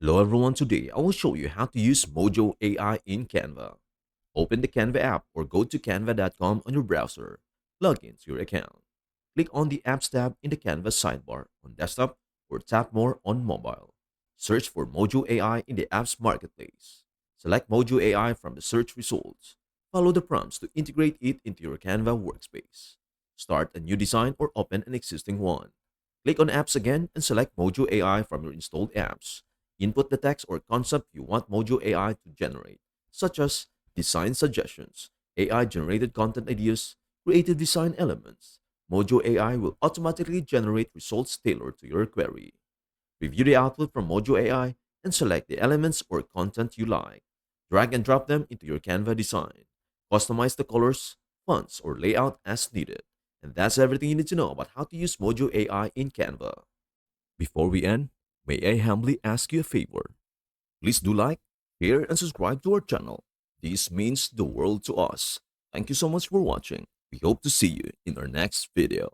Hello everyone, today I will show you how to use Mojo AI in Canva. Open the Canva app or go to canva.com on your browser. Log into your account. Click on the Apps tab in the Canva sidebar on desktop or tap More on mobile. Search for Mojo AI in the Apps Marketplace. Select Mojo AI from the search results. Follow the prompts to integrate it into your Canva workspace. Start a new design or open an existing one. Click on Apps again and select Mojo AI from your installed apps. Input the text or concept you want Mojo AI to generate, such as design suggestions, AI generated content ideas, creative design elements. Mojo AI will automatically generate results tailored to your query. Review the output from Mojo AI and select the elements or content you like. Drag and drop them into your Canva design. Customize the colors, fonts, or layout as needed. And that's everything you need to know about how to use Mojo AI in Canva. Before we end, may I humbly ask you a favor? Please do like, share, and subscribe to our channel. This means the world to us. Thank you so much for watching. We hope to see you in our next video.